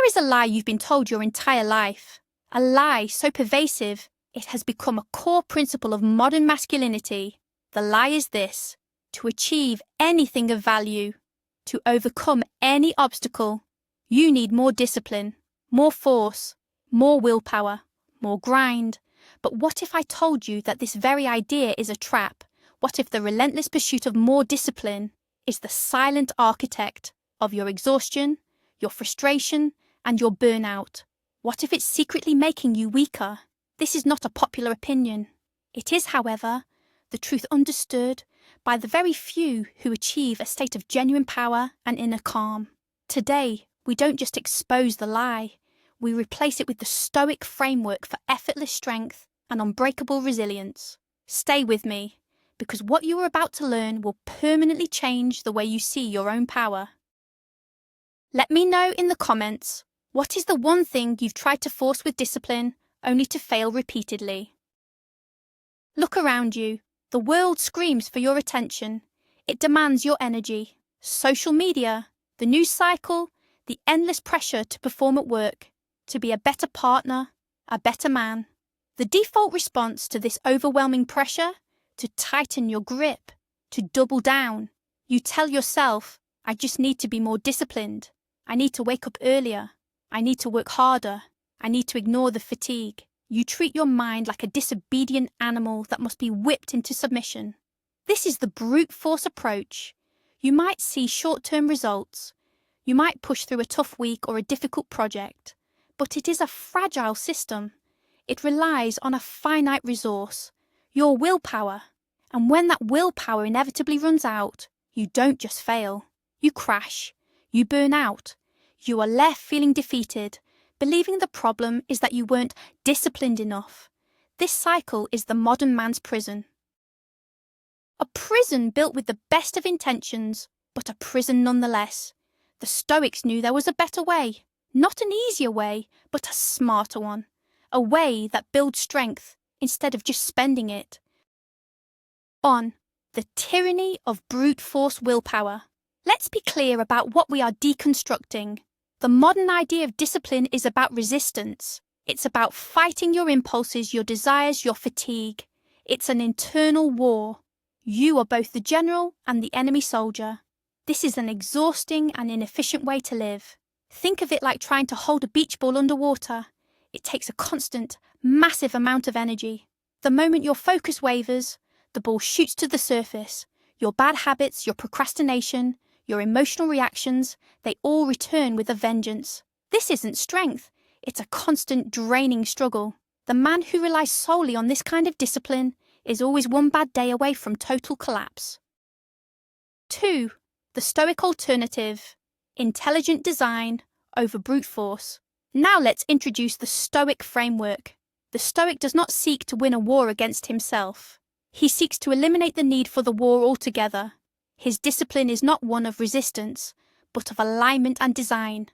is a lie you've been told your entire life. A lie so pervasive, it has become a core principle of modern masculinity. The lie is this: to achieve anything of value, to overcome any obstacle, you need more discipline, more force, more willpower, more grind. But what if I told you that this very idea is a trap? What if the relentless pursuit of more discipline is the silent architect of your exhaustion, your frustration, and your burnout? What if it's secretly making you weaker? This is not a popular opinion. It is, however, the truth understood by the very few who achieve a state of genuine power and inner calm. Today, we don't just expose the lie, we replace it with the Stoic framework for effortless strength and unbreakable resilience. Stay with me, because what you are about to learn will permanently change the way you see your own power. Let me know in the comments, what is the one thing you've tried to force with discipline only to fail repeatedly? Look around you. The world screams for your attention. It demands your energy. Social media, the news cycle, the endless pressure to perform at work, to be a better partner, a better man. The default response to this overwhelming pressure: to tighten your grip, to double down. You tell yourself, I just need to be more disciplined. I need to wake up earlier. I need to work harder. I need to ignore the fatigue. You treat your mind like a disobedient animal that must be whipped into submission. This is the brute force approach. You might see short-term results. You might push through a tough week or a difficult project. But it is a fragile system. It relies on a finite resource, your willpower. And when that willpower inevitably runs out, you don't just fail. You crash. You burn out. You are left feeling defeated, believing the problem is that you weren't disciplined enough. This cycle is the modern man's prison. A prison built with the best of intentions, but a prison nonetheless. The Stoics knew there was a better way. Not an easier way, but a smarter one. A way that builds strength instead of just spending it. On the tyranny of brute force willpower. Let's be clear about what we are deconstructing. The modern idea of discipline is about resistance. It's about fighting your impulses, your desires, your fatigue. It's an internal war. You are both the general and the enemy soldier. This is an exhausting and inefficient way to live. Think of it like trying to hold a beach ball underwater. It takes a constant, massive amount of energy. The moment your focus wavers, the ball shoots to the surface. Your bad habits, your procrastination, your emotional reactions, they all return with a vengeance. This isn't strength. It's a constant, draining struggle. The man who relies solely on this kind of discipline is always one bad day away from total collapse. 2. The Stoic alternative. Intelligent design over brute force. Now let's introduce the Stoic framework. The Stoic does not seek to win a war against himself. He seeks to eliminate the need for the war altogether. His discipline is not one of resistance, but of alignment and design.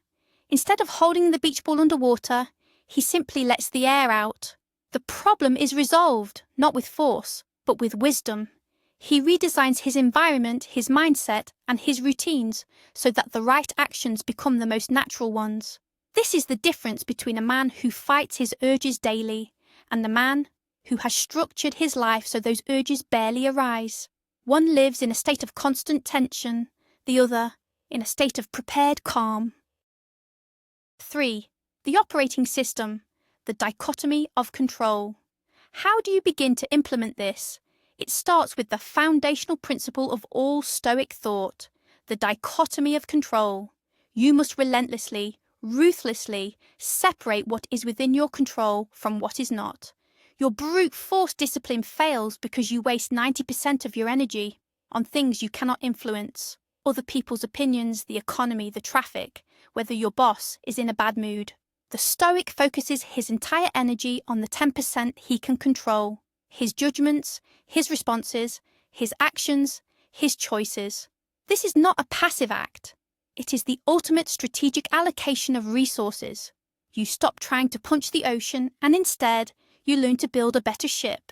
Instead of holding the beach ball underwater, he simply lets the air out. The problem is resolved, not with force, but with wisdom. He redesigns his environment, his mindset, and his routines so that the right actions become the most natural ones. This is the difference between a man who fights his urges daily and the man who has structured his life so those urges barely arise. One lives in a state of constant tension, the other in a state of prepared calm. 3. The operating system, the dichotomy of control. How do you begin to implement this? It starts with the foundational principle of all Stoic thought, the dichotomy of control. You must relentlessly, ruthlessly separate what is within your control from what is not. Your brute force discipline fails because you waste 90% of your energy on things you cannot influence. Other people's opinions, the economy, the traffic, whether your boss is in a bad mood. The Stoic focuses his entire energy on the 10% he can control. His judgments, his responses, his actions, his choices. This is not a passive act. It is the ultimate strategic allocation of resources. You stop trying to punch the ocean and instead, you learn to build a better ship.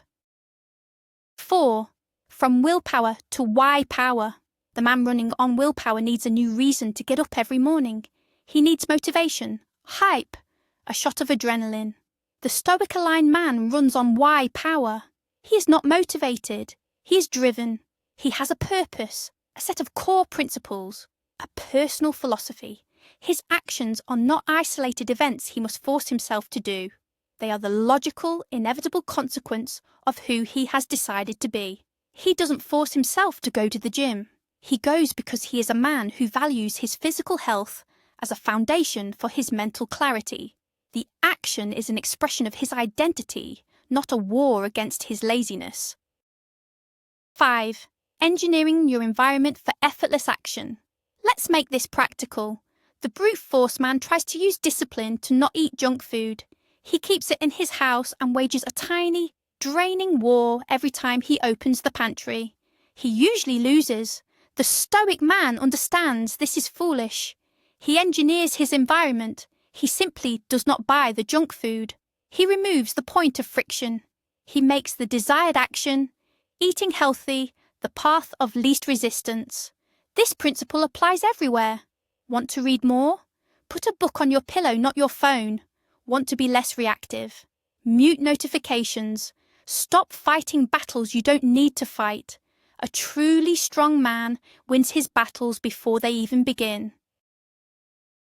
4. From willpower to why power. The man running on willpower needs a new reason to get up every morning. He needs motivation, Hype, a shot of adrenaline. The Stoic-aligned man runs on why power. He is not motivated. He is driven. He has a purpose, a set of core principles, a personal philosophy. His actions are not isolated events he must force himself to do. They are the logical, inevitable consequence of who he has decided to be. He doesn't force himself to go to the gym. He goes because he is a man who values his physical health as a foundation for his mental clarity. The action is an expression of his identity, not a war against his laziness. 5. Engineering your environment for effortless action. Let's make this practical. The brute force man tries to use discipline to not eat junk food. He keeps it in his house and wages a tiny, draining war every time he opens the pantry. He usually loses. The Stoic man understands this is foolish. He engineers his environment. He simply does not buy the junk food. He removes the point of friction. He makes the desired action, eating healthy, the path of least resistance. This principle applies everywhere. Want to read more? Put a book on your pillow, not your phone. Want to be less reactive? Mute notifications. Stop fighting battles you don't need to fight. A truly strong man wins his battles before they even begin.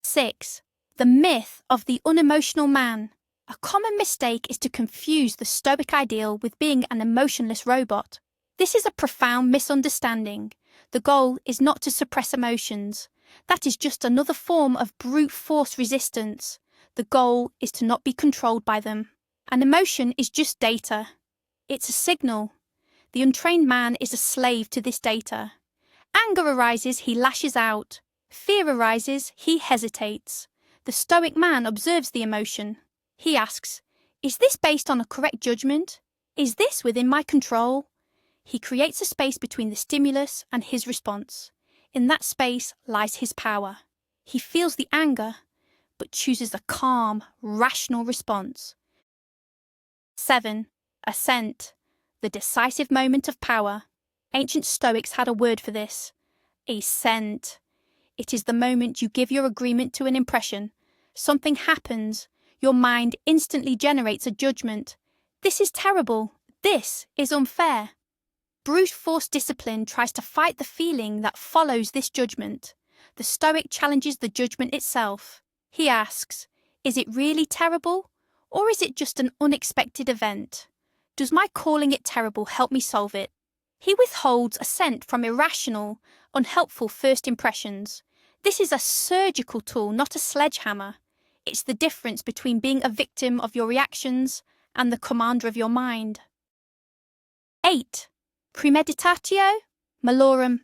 6. The myth of the unemotional man. A common mistake is to confuse the Stoic ideal with being an emotionless robot. This is a profound misunderstanding. The goal is not to suppress emotions. That is just another form of brute force resistance. The goal is to not be controlled by them. An emotion is just data. It's a signal. The untrained man is a slave to this data. Anger arises, he lashes out. Fear arises, he hesitates. The Stoic man observes the emotion. He asks, is this based on a correct judgment? Is this within my control? He creates a space between the stimulus and his response. In that space lies his power. He feels the anger, but chooses a calm, rational response. 7. Assent, the decisive moment of power. Ancient Stoics had a word for this. Assent. It is the moment you give your agreement to an impression. Something happens. Your mind instantly generates a judgment. This is terrible. This is unfair. Brute force discipline tries to fight the feeling that follows this judgment. The Stoic challenges the judgment itself. He asks, is it really terrible, or is it just an unexpected event? Does my calling it terrible help me solve it? He withholds assent from irrational, unhelpful first impressions. This is a surgical tool, not a sledgehammer. It's the difference between being a victim of your reactions and the commander of your mind. 8. Premeditatio malorum,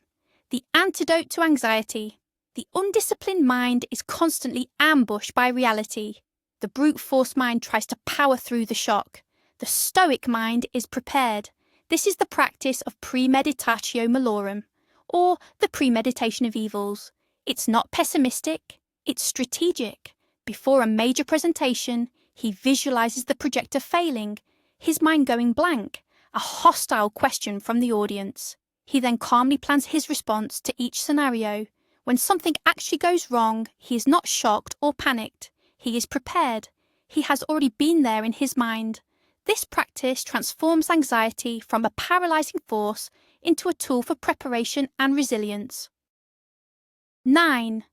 the antidote to anxiety. The undisciplined mind is constantly ambushed by reality. The brute force mind tries to power through the shock. The Stoic mind is prepared. This is the practice of premeditatio malorum, or the premeditation of evils. It's not pessimistic, it's strategic. Before a major presentation, he visualizes the projector failing, his mind going blank, a hostile question from the audience. He then calmly plans his response to each scenario. When something actually goes wrong, he is not shocked or panicked. He is prepared. He has already been there in his mind. This practice transforms anxiety from a paralyzing force into a tool for preparation and resilience. 9.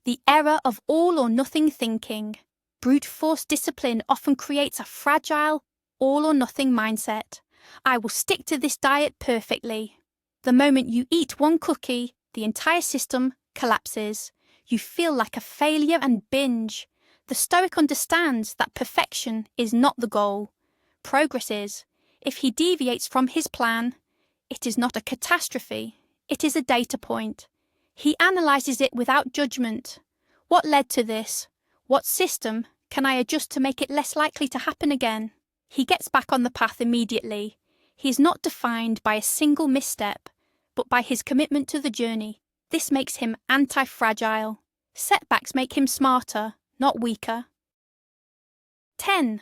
The error of all or nothing thinking. Brute force discipline often creates a fragile, all or nothing mindset. I will stick to this diet perfectly. The moment you eat one cookie, the entire system collapses. You feel like a failure and binge. The Stoic understands that perfection is not the goal. Progress is. If he deviates from his plan, it is not a catastrophe, it is a data point. He analyzes it without judgment. What led to this? What system can I adjust to make it less likely to happen again? He gets back on the path immediately. He is not defined by a single misstep, but by his commitment to the journey. This makes him anti-fragile. Setbacks make him smarter, not weaker. 10.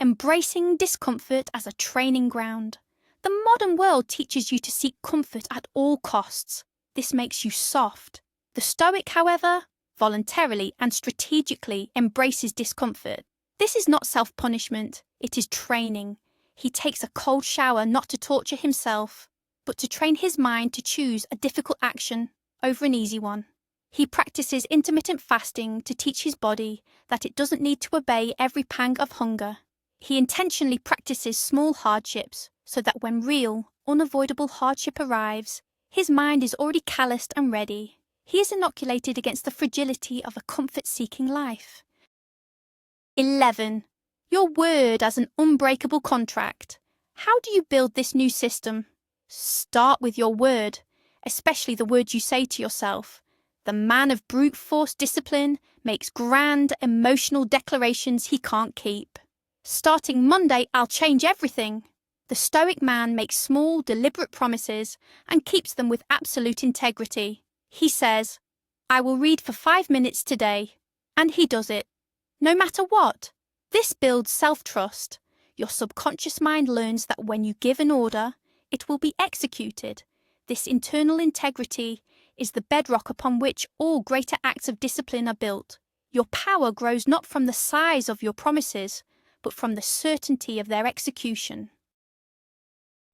Embracing discomfort as a training ground. The modern world teaches you to seek comfort at all costs. This makes you soft. The Stoic, however, voluntarily and strategically embraces discomfort. This is not self-punishment, it is training. He takes a cold shower not to torture himself, but to train his mind to choose a difficult action over an easy one. He practices intermittent fasting to teach his body that it doesn't need to obey every pang of hunger. He intentionally practices small hardships so that when real, unavoidable hardship arrives, his mind is already calloused and ready. He is inoculated against the fragility of a comfort-seeking life. 11. Your word as an unbreakable contract. How do you build this new system? Start with your word, especially the words you say to yourself. The man of brute force discipline makes grand, emotional declarations he can't keep. Starting Monday, I'll change everything. The Stoic man makes small, deliberate promises and keeps them with absolute integrity. He says, I will read for 5 minutes today. And he does it. No matter what. This builds self-trust. Your subconscious mind learns that when you give an order, it will be executed. This internal integrity is the bedrock upon which all greater acts of discipline are built. Your power grows not from the size of your promises, but from the certainty of their execution.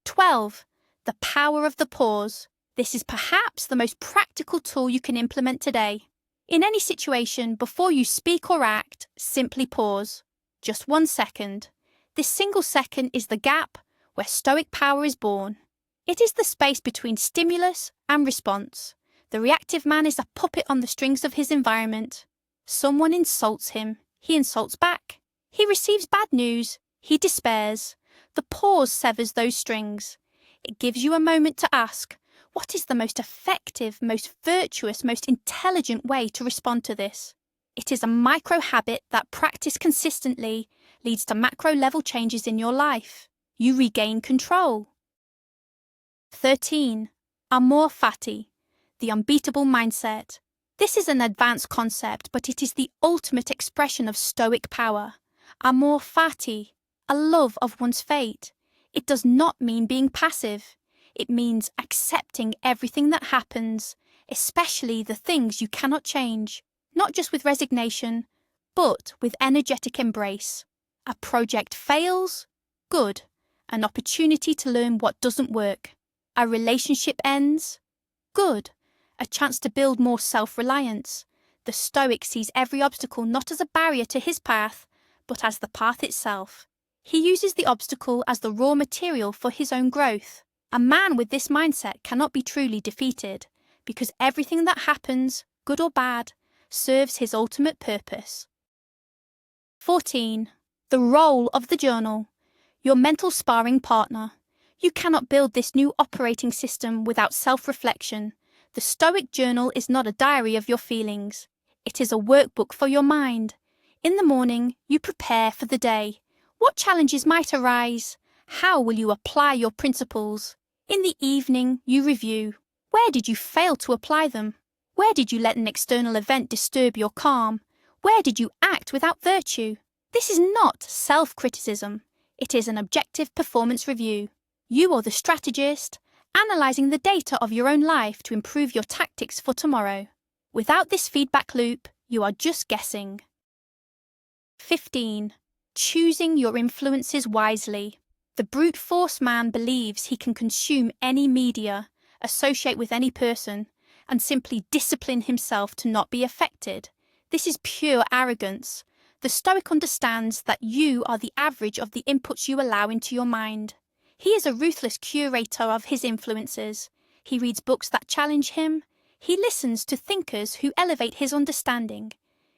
12. The power of the pause. This is perhaps the most practical tool you can implement today. In any situation, before you speak or act, simply pause. Just 1 second. This single second is the gap where Stoic power is born. It is the space between stimulus and response. The reactive man is a puppet on the strings of his environment. Someone insults him, he insults back. He receives bad news, he despairs. The pause severs those strings. It gives you a moment to ask, what is the most effective, most virtuous, most intelligent way to respond to this? It is a micro habit that, practiced consistently, leads to macro-level changes in your life. You regain control. 13. Amor fati, the unbeatable mindset. This is an advanced concept, but it is the ultimate expression of Stoic power. Amor fati, a love of one's fate. It does not mean being passive. It means accepting everything that happens, especially the things you cannot change, not just with resignation, but with energetic embrace. A project fails? Good. An opportunity to learn what doesn't work. A relationship ends? Good. A chance to build more self-reliance. The Stoic sees every obstacle not as a barrier to his path, but as the path itself. He uses the obstacle as the raw material for his own growth. A man with this mindset cannot be truly defeated, because everything that happens, good or bad, serves his ultimate purpose. 14. The role of the journal. Your mental sparring partner. You cannot build this new operating system without self-reflection. The Stoic journal is not a diary of your feelings. It is a workbook for your mind. In the morning, you prepare for the day. What challenges might arise? How will you apply your principles? In the evening, you review. Where did you fail to apply them? Where did you let an external event disturb your calm? Where did you act without virtue? This is not self-criticism. It is an objective performance review. You are the strategist, analysing the data of your own life to improve your tactics for tomorrow. Without this feedback loop, you are just guessing. 15. Choosing your influences wisely. The brute force man believes he can consume any media, associate with any person, and simply discipline himself to not be affected. This is pure arrogance. The Stoic understands that you are the average of the inputs you allow into your mind. He is a ruthless curator of his influences. He reads books that challenge him. He listens to thinkers who elevate his understanding.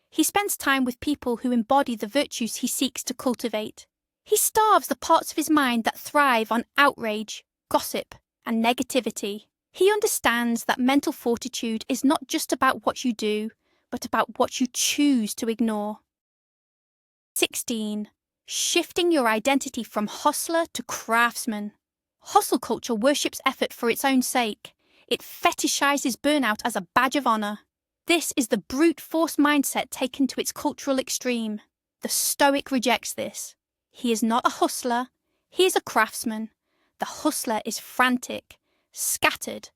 He spends time with people who embody the virtues he seeks to cultivate. He starves the parts of his mind that thrive on outrage, gossip, and negativity. He understands that mental fortitude is not just about what you do, but about what you choose to ignore. 16. Shifting your identity from hustler to craftsman. Hustle culture worships effort for its own sake. It fetishizes burnout as a badge of honor. This is the brute force mindset taken to its cultural extreme. The Stoic rejects this. He is not a hustler, he is a craftsman. The hustler is frantic, scattered,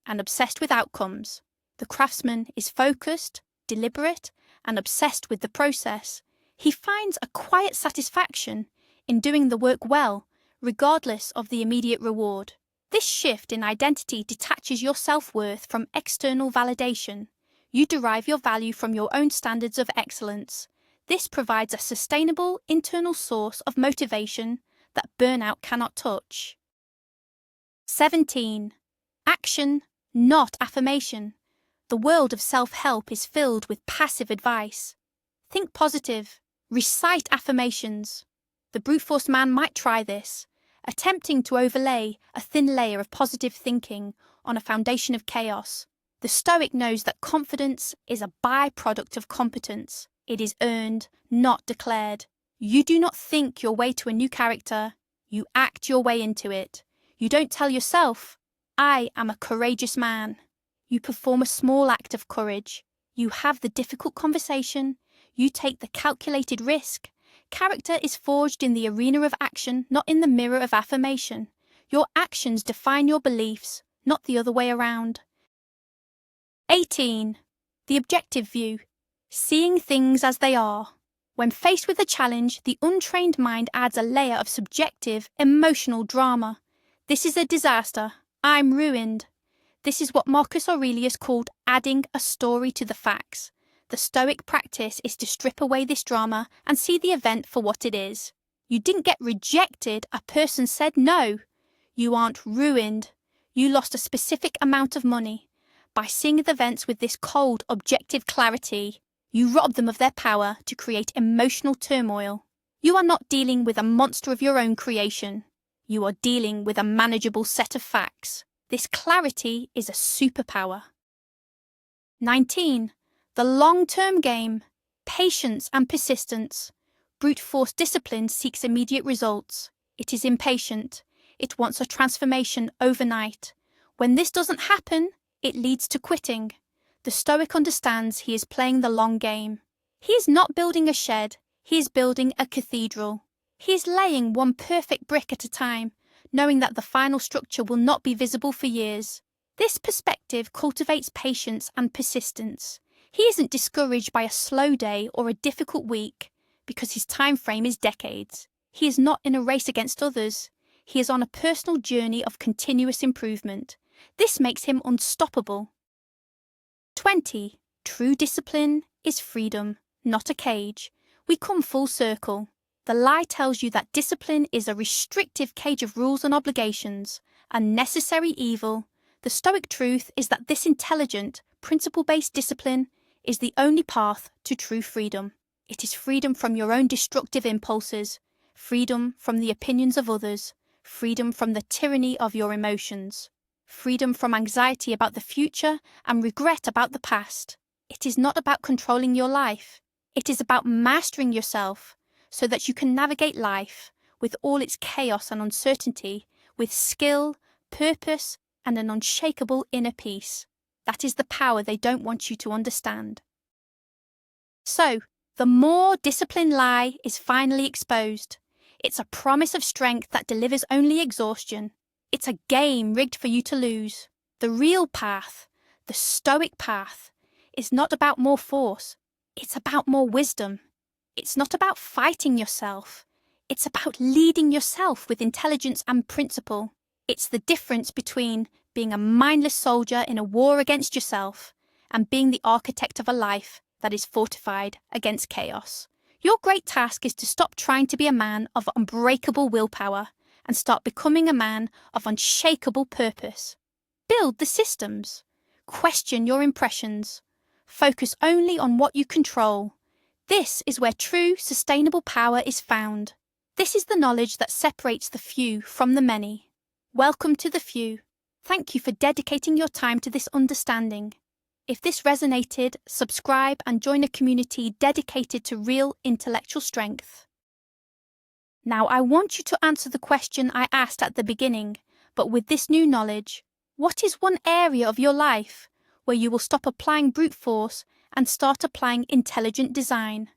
and obsessed with outcomes. The craftsman is focused, deliberate, and obsessed with the process, he finds a quiet satisfaction in doing the work well, regardless of the immediate reward. This shift in identity detaches your self-worth from external validation. You derive your value from your own standards of excellence. This provides a sustainable internal source of motivation that burnout cannot touch. 17. Action, not affirmation. The world of self-help is filled with passive advice. Think positive. Recite affirmations. The brute force man might try this, attempting to overlay a thin layer of positive thinking on a foundation of chaos. The Stoic knows that confidence is a byproduct of competence. It is earned, not declared. You do not think your way to a new character. You act your way into it. You don't tell yourself, I am a courageous man. You perform a small act of courage. You have the difficult conversation. You take the calculated risk. Character is forged in the arena of action, not in the mirror of affirmation. Your actions define your beliefs, not the other way around. 18. The objective view. Seeing things as they are. When faced with a challenge, the untrained mind adds a layer of subjective, emotional drama. This is a disaster. I'm ruined. This is what Marcus Aurelius called adding a story to the facts. The Stoic practice is to strip away this drama and see the event for what it is. You didn't get rejected, a person said no. You aren't ruined. You lost a specific amount of money. By seeing the events with this cold, objective clarity, you rob them of their power to create emotional turmoil. You are not dealing with a monster of your own creation. You are dealing with a manageable set of facts. This clarity is a superpower. 19. The long-term game. Patience and persistence. Brute force discipline seeks immediate results. It is impatient. It wants a transformation overnight. When this doesn't happen, it leads to quitting. The Stoic understands he is playing the long game. He is not building a shed. He is building a cathedral. He is laying one perfect brick at a time, knowing that the final structure will not be visible for years. This perspective cultivates patience and persistence. He isn't discouraged by a slow day or a difficult week, because his time frame is decades. He is not in a race against others. He is on a personal journey of continuous improvement. This makes him unstoppable. 20. True discipline is freedom, not a cage. We come full circle. The lie tells you that discipline is a restrictive cage of rules and obligations, a necessary evil. The Stoic truth is that this intelligent, principle-based discipline is the only path to true freedom. It is freedom from your own destructive impulses, freedom from the opinions of others, freedom from the tyranny of your emotions, freedom from anxiety about the future and regret about the past. It is not about controlling your life. It is about mastering yourself so that you can navigate life with all its chaos and uncertainty with skill, purpose, and an unshakable inner peace. That is the power they don't want you to understand. So, the more disciplined lie is finally exposed. It's a promise of strength that delivers only exhaustion. It's a game rigged for you to lose. The real path, the Stoic path, is not about more force. It's about more wisdom. It's not about fighting yourself. It's about leading yourself with intelligence and principle. It's the difference between being a mindless soldier in a war against yourself and being the architect of a life that is fortified against chaos. Your great task is to stop trying to be a man of unbreakable willpower and start becoming a man of unshakable purpose. Build the systems. Question your impressions. Focus only on what you control. This is where true, sustainable power is found. This is the knowledge that separates the few from the many. Welcome to the few. Thank you for dedicating your time to this understanding. If this resonated, subscribe and join a community dedicated to real intellectual strength. Now, I want you to answer the question I asked at the beginning, but with this new knowledge, what is one area of your life where you will stop applying brute force and start applying intelligent design?